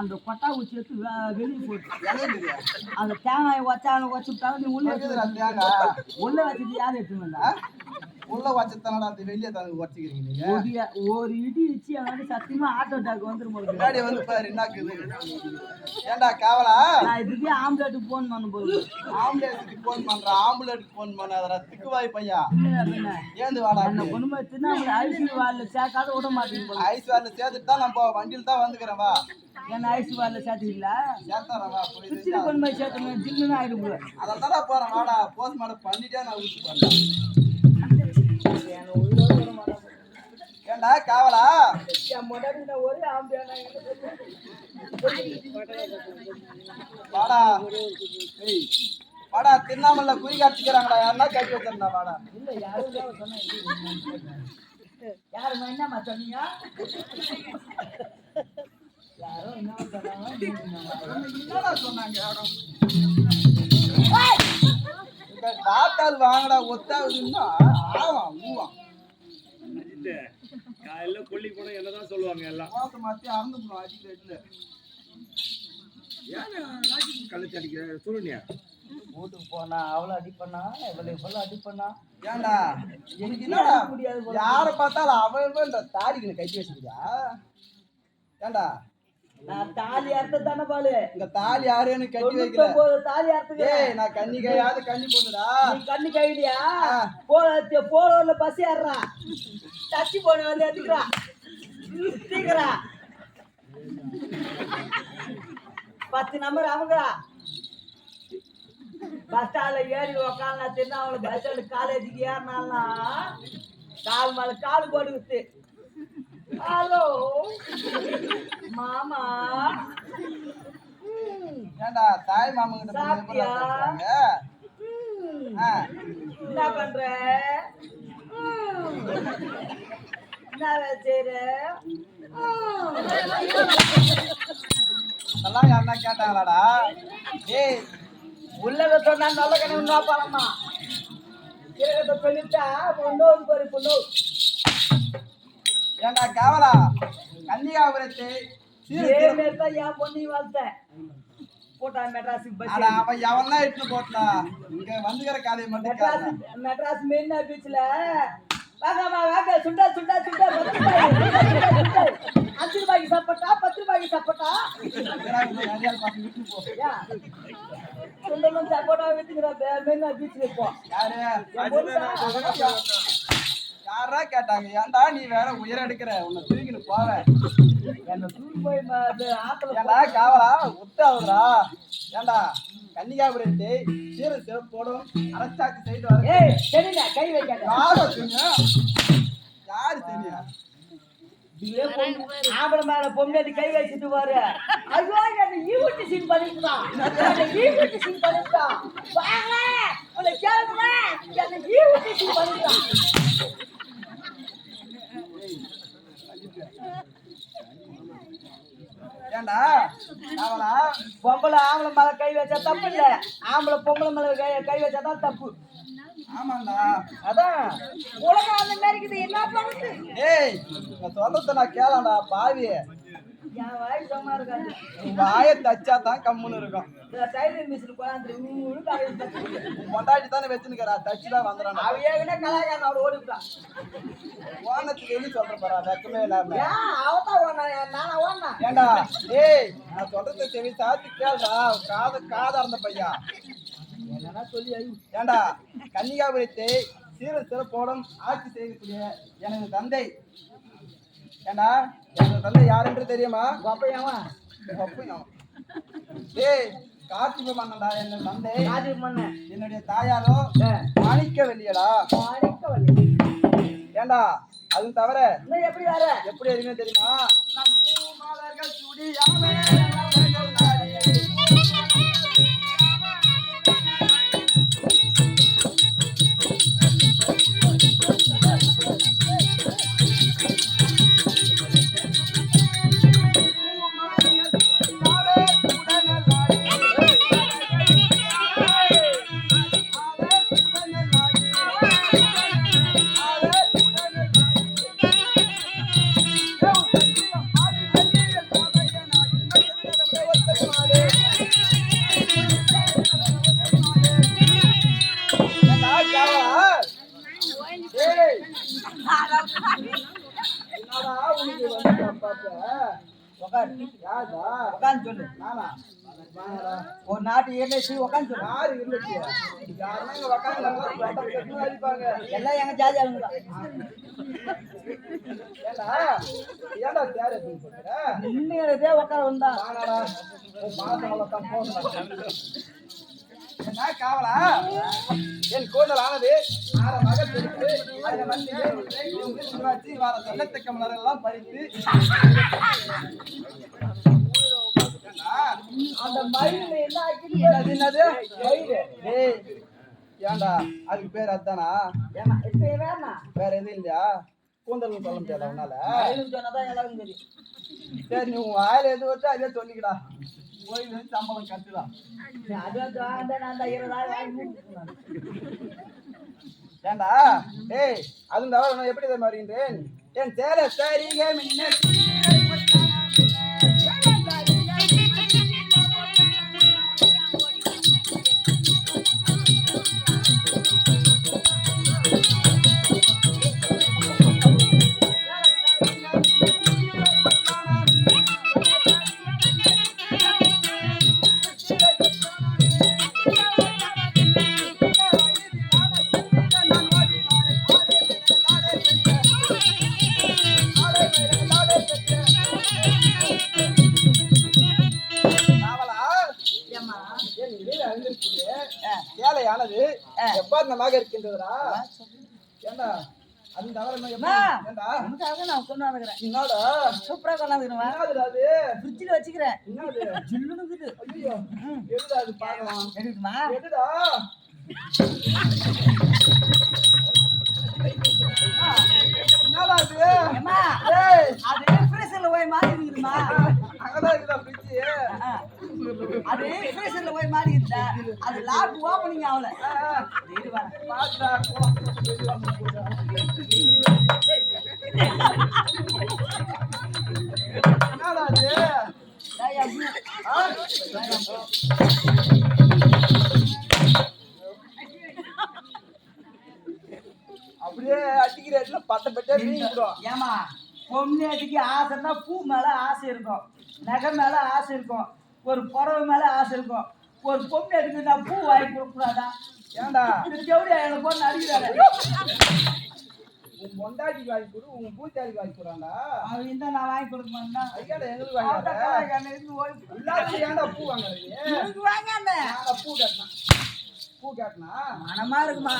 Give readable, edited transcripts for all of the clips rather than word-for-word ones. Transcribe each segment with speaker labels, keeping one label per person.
Speaker 1: அந்த கொட்டா ஊச்சி எடுத்து வெளியே போட்டு அந்த தேங்காய் வச்சுட்டாங்க நீ உள்ள தேங்காய் உள்ள வச்சுட்டு யாரும் எடுத்துன்னு வந்தா
Speaker 2: உள்ள வச்சதானடா அது வெளிய தாங்க வச்சிக்கிறீங்க நீங்க
Speaker 1: ஒரு இடி இச்சி அவனால சத்தியமா ஆட்டோ டாக் வந்துரும் போல
Speaker 2: முன்னாடி வந்து பாரு என்னக்குது ஏண்டா காவலா
Speaker 1: நான் இதுக்கு ஆம்புலன்ஸ்க்கு ஃபோன் பண்ண போறேன்
Speaker 2: ஆம்புலன்ஸ்க்கு ஃபோன் பண்ற ஆம்புலன்ஸ்க்கு ஃபோன் பண்ணாதடா திக்குவாய் பையா ஏந்து வாடா
Speaker 1: என்ன குடும்ப தின்னா ஐசி வால்ல சேக்காத விட மாட்டீங்க போல
Speaker 2: ஐசி வால்ல சேர்த்துட்டு தான் நம்ம வண்டியில தான் வந்துக்கறேன் வா
Speaker 1: என்ன ஐசி வால்ல சேர்த்தீங்களா
Speaker 2: சேர்த்தறேன் வா
Speaker 1: பிச்சில கொண்டு போய் சேர்த்தணும் ஜில்லுன்னு ஆயிடும் போல
Speaker 2: அதனால போறேன் வாடா போஸ்ட் மார்டம் பண்ணிட்டே நான் ஊட்டி போறேன் ஏண்டா காவலா
Speaker 1: ஒரே ஆம்பியானா
Speaker 2: வாடா ஏய் வாடா திருநாமல்ல குறி காட்சிக்கிறாங்கடா யாரனா கட்டி வச்சிருந்தா வாடா
Speaker 1: இல்ல யாரும் சொன்னா யாரும் என்னமா சொன்னீங்க யாரோ என்ன சொன்னாங்க
Speaker 2: என்னடா சொன்னாங்க யாரும் இந்த டாக்டர் வாங்கடா ஒத்தாவுதுன்னா ஆவா ஊவா
Speaker 3: காலையில கொல்லி போனா என்னதான் சொல்லுவாங்க எல்லாம்
Speaker 2: மாத்த மாத்தி அறந்து போறோம் அடிக்கல
Speaker 3: ஏன்னா ராஜி கழுத்து அடிக்க சொல்லுனியா
Speaker 1: வீட்டுக்கு போனா அவ்வளோ அடி பண்ணா இவ்வளோ அடி பண்ணா
Speaker 2: ஏண்டா எனக்கு என்னடா முடியாது யாரை பார்த்தாலும் அவன் இந்த தாடிக்கு கட்டி வச்சுக்கியா ஏண்டா
Speaker 1: நான் தாலி அறுத்த தானே பாலு
Speaker 2: இந்த தாலி யாருன்னு கட்டி வைக்கல
Speaker 1: தாலி அறுத்து
Speaker 2: ஏய் நான் கண்ணி கையாவது கண்ணி போடுடா
Speaker 1: நீ கண்ணி கைடியா போல பஸ் ஏறா டச்சி போன வந்து எடுத்துக்கிறா தீக்கிறா 10 நம்பர் அவங்களா பஸ் ஸ்டாண்ட்ல ஏறி உக்காந்து நான் தெரிஞ்சா அவங்களை பஸ் ஸ்டாண்டு காலேஜுக்கு ஏறினால்னா கால் மேல கால் போட்டு விட்டு ஹலோ மாமா
Speaker 2: ஏண்டா தாய் மாமன் கிட்ட
Speaker 1: என்ன பண்ற என்ன செய்ற
Speaker 2: அதெல்லாம் யாருன்னா கேட்டாங்களாடா ஏய்
Speaker 1: உள்ளத சொன்னா நல்ல கணவன் பாலம்மா கிரகத்தை சொல்லிட்டா பொண்ணோது பாரு பொண்ணு
Speaker 2: ஏண்டா காவலா கன்னிகாபுரத்தை
Speaker 1: என் பொண்ணையும் வளர்த்தேன் போட்டா மெட்ராஸுக்கு பஸ்
Speaker 2: அவன் எவன்லாம் இட்டு போட்டா இங்க வந்துக்கிற காலையை மட்டும்
Speaker 1: மெட்ராஸ் மெரினா பீச்ல வாங்கம்மா வாங்க சுண்டா சுண்டா சுண்டா 5 ரூபாய்க்கு சாப்பிட்டா 10 ரூபாய்க்கு சாப்பிட்டா சுண்டலும் சாப்பாடா வித்துக்கிற மெரினா பீச்ல போ
Speaker 2: யாரா கேட்டாங்க ஏன்டா நீ வேற உயர எடுக்கிற உன்னை தூக்கின்னு போவேன்
Speaker 1: என்ன தூக்கி போய்
Speaker 2: ஏண்டா காவலா ஒத்தாவுதுரா ஏண்டா கன்னிகாபுரத்தை சீர சிறப்போடும் அரசாட்சி செய்து வர
Speaker 1: சரிங்க கை வைக்காத
Speaker 2: யாரு தெரியா
Speaker 1: ஆம்பளை மேல பொம்மையாடி கை வச்சுட்டு வாரு ஐயோ என்ன ஈவுட்டி சீன் பண்ணிட்டான் ஈவுட்டி சீன் பண்ணிட்டான் வாங்க உன்னை கேளுங்க என்ன ஈவுட்டி சீன் பண்ணிட்டான்
Speaker 2: ஏண்டா அவளா
Speaker 1: பொம்பளை ஆம்பளை மேல கை வச்சா தப்பு இல்ல ஆம்பளை பொம்பளை மேல கை வச்சாதான் தப்பு
Speaker 2: ஆமாண்டா
Speaker 1: அதான் உலகம் அந்த மாதிரி இருக்குது என்ன பண்ணுது
Speaker 2: ஏய் நான் சொல்றத நான் கேளாண்டா பாவி
Speaker 1: என் வாய் சும்மா இருக்காது
Speaker 2: வாயை தச்சா தான் கம்முன்னு இருக்கும்
Speaker 1: டைலர் மிஷின் போய்
Speaker 2: கொண்டாடி தானே வச்சுனுக்கிறா தச்சு தான் வந்துடுறான்
Speaker 1: அவ ஏகனே கலாய்க்காரன் அவட ஓடிவிட்டான்
Speaker 2: ஓனத்துக்கு எழுதி சொல்ற போறா வெக்கமே இல்லாம
Speaker 1: அவதான் ஓனா நானா ஓனா
Speaker 2: ஏண்டா ஏய் நான் சொல்றத செவி சாத்தி கேளுடா காதா இருந்த பையா
Speaker 1: என்னன்னா சொல்லி
Speaker 2: ஏண்டா கன்னிகாபுரத்தை சீர சிறப்போடும் ஆட்சி செய்யக்கூடிய எனது தந்தை ஏண்டா எனது தந்தை யாருன்று தெரியுமா
Speaker 1: அப்பையாவா
Speaker 2: அப்பையும் ஏய் கார்த்திகை மன்னன்டா என்னோட தந்தை
Speaker 1: கார்த்திகை மன்னன்
Speaker 2: என்னுடைய தாயாரோ மாணிக்க வெள்ளியடா
Speaker 1: மாணிக்கவல்லி
Speaker 2: ஏண்டா அது தவிர
Speaker 1: இன்னும் எப்படி வேற
Speaker 2: எப்படி இருக்குன்னு தெரியுமா நான் பூமாலர்கள் சுடியாமே ஏண்டா காவலா? ஏய், என்னடா உனக்கு வந்து அப்பாப்ப?
Speaker 1: உட்காரு
Speaker 2: யாருடா?
Speaker 1: உட்காந்து சொல்லு.
Speaker 2: நானா? வாங்கடா.
Speaker 1: ஒரு நாட்டு எல்ஐசி உட்காந்து சொல்லு.
Speaker 2: யாரு இருந்துச்சு? யாருன்னா இங்க உக்காந்தாங்கன்னா பட்டம் கட்டுன்னு அடிப்பாங்க.
Speaker 1: எல்லாம் எங்க ஜாதி ஆளுங்க தான்.
Speaker 2: ஏண்டா? ஏண்டா தேர் எடுத்துன்னு போற?
Speaker 1: நின்னுகிறதே உட்கார வந்தா
Speaker 2: வாங்கடா. உன் மாசம் அவ்வளவுதான் போகணும். என்ன காவலா? என் கூந்தல் ஆனது 6 மகன் இருக்கு. அதை வந்து சிவாச்சி வார வெள்ளத்தக்க மலரெல்லாம் பறித்து
Speaker 1: அந்த மயில என்ன ஆக்கிட்டு
Speaker 2: என்னது மயிறு? ஏய், ஏன்டா அதுக்கு பேர் அதுதானா?
Speaker 1: ஏமா இப்ப வேணாம்
Speaker 2: வேற எதுவும் இல்லையா? கூந்தல்னு சொல்ல முடியாதா உன்னால?
Speaker 1: மயிலுன்னு சொன்னாதான் எல்லாருக்கும் தெரியும்.
Speaker 2: சரி, நீ உன் வாயில எது வச்சா அதே சொல்லிக்கடா. கோயில் வந்து சம்பளம் கட்டுதான்.
Speaker 1: நீ அதுவும் வாங்க நான் 20,000 வாங்கி முடிச்சுக்கணும்.
Speaker 2: ஏண்டா டேய், அதுவும் தவிர நான் எப்படி தெரியுமா வருகின்றேன்? என் சேலை சரிக மின்ன சேலையானது எவ்வாறு இருக்கின்றதா? ஏண்டா அது தவிர
Speaker 1: அம்மா,
Speaker 2: ஏண்டா
Speaker 1: உனக்காக நான் கொண்டாந்துக்கிறேன்.
Speaker 2: என்னடா
Speaker 1: சூப்பரா கொண்டாந்துக்கிறேன்.
Speaker 2: என்னதுடா அது?
Speaker 1: ஃப்ரிட்ஜில் வச்சுக்கிறேன்.
Speaker 2: என்னது?
Speaker 1: ஜில்லுன்னு இருக்குது.
Speaker 2: ஐயோ, எதுடா அது? பார்க்கலாம்.
Speaker 1: எடுக்குமா?
Speaker 2: எதுடா? என்னடா அது?
Speaker 1: ஏம்மா,
Speaker 2: ஏய்,
Speaker 1: அது ஃப்ரீசர்ல போய் மாட்டி இருக்குதுமா?
Speaker 2: அங்கதான் இருக்குதா ஃப்ரிட்ஜ்?
Speaker 1: அது ஃப்ரீசர்ல போய் மாட்டி இருக்குதா? அது லாக் ஓபனிங் ஆகல. இது வர.
Speaker 2: பாத்துடா, போலாம். என்னடா அது?
Speaker 1: டேய் அப்பு.
Speaker 2: ஆ? அப்படியே அடிக்கிற இடத்துல பட்ட பட்டே வீங்கிடும்.
Speaker 1: ஏமா பொம்னாட்டிக்கு ஆசைன்னா பூ மேல ஆசை இருக்கும், நகை மேல ஆசை இருக்கும், ஒரு புடவை மேல ஆசை இருக்கும். ஒரு பொம்னாட்டிக்கு நான் பூ வாங்கி கொடுக்கூடாதா?
Speaker 2: ஏன்டா
Speaker 1: இந்த ஜவுளியா எனக்கு போட்டு அடிக்கிறாரு.
Speaker 2: உன் பொண்டாட்டிக்கு வாங்கி கொடு, உன் பூச்சாரிக்கு வாங்கி கொடுறாண்டா.
Speaker 1: அவன் இருந்தா நான் வாங்கி கொடுக்க மாட்டேன்னா
Speaker 2: ஐயாடா எங்களுக்கு வாங்காத. எல்லாரும் ஏன்டா பூ வாங்குறீங்க?
Speaker 1: எனக்கு வாங்காம
Speaker 2: நாங்க பூ கட்டினா பூ கட்டினா
Speaker 1: மனமா இருக்குமா?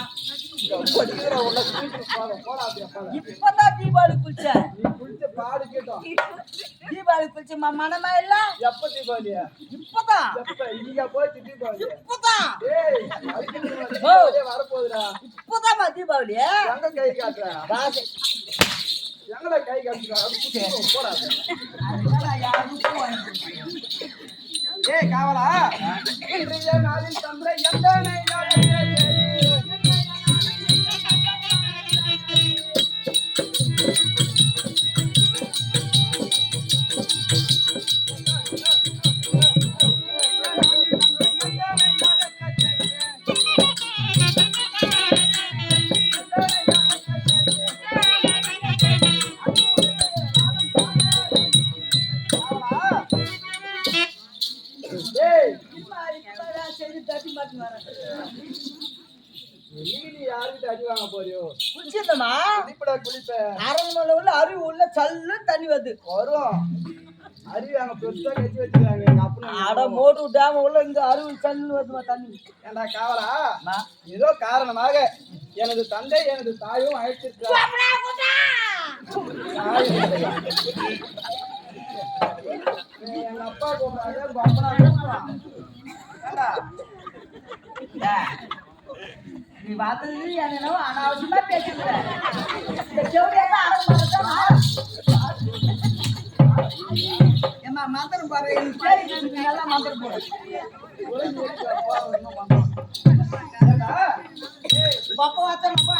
Speaker 2: பொடிக்கிற உள்ள வீட்டுக்கு போடா அப்படியே போடா.
Speaker 1: இப்பதான் தீபாவளி குளிச்சேன்.
Speaker 2: நீ குளிச்ச பாடு கேட்டோம்.
Speaker 1: தீபாவளி குளிச்சமா மனமா இல்ல?
Speaker 2: எப்ப தீபாவளியா?
Speaker 1: இப்பதான்
Speaker 2: எப்ப இன்னைக்கா போச்சு தீபாவளி?
Speaker 1: இப்பதான்
Speaker 2: ஏய், அதுக்கு நீ தீபாவளியே வரப்போகுதுடா.
Speaker 1: இப்பதான் தீபாவளி.
Speaker 2: எங்க கை காட்டுற?
Speaker 1: ராசி
Speaker 2: எங்கடா கை காட்டுற? போடா.
Speaker 1: அதுதான் நான் யாருக்கும் பூ வாங்கி கொடுத்தேன்.
Speaker 2: ஏய் காவலா, இன்றைய நாளில் தந்தை எந்தனை யாருக்கிட்ட அடி வாங்க போறியோ?
Speaker 1: குளிச்சிருந்தமா
Speaker 2: குளிப்படா குளிப்ப
Speaker 1: அரண்மனை உள்ள அருவி உள்ள சல்லு தண்ணி வருது.
Speaker 2: வரும். அருவி அங்க பெருசா கட்டி வச்சுக்கிறாங்க எங்க அப்பா.
Speaker 1: அட மோடு டேம் உள்ள இங்க அருவி சல்லு வருதுமா தண்ணி.
Speaker 2: ஏண்டா காவலா, ஏதோ காரணமாக எனது தந்தை எனது தாயும் அழைச்சிருக்காங்க. எங்க அப்பா கூப்பிடாத, உங்க அப்பனா கூப்பிடுறான். ஏண்டா
Speaker 1: நீ பார்த்தது என்னவோ அனாவசியமா பேசுற. இந்த செவடியாக அரண்மனை ஏமா மந்திரம் பாரு, நல்லா மந்திரம் போடு.
Speaker 2: ஏண்டா
Speaker 1: பப்ப வாத்தனப்பா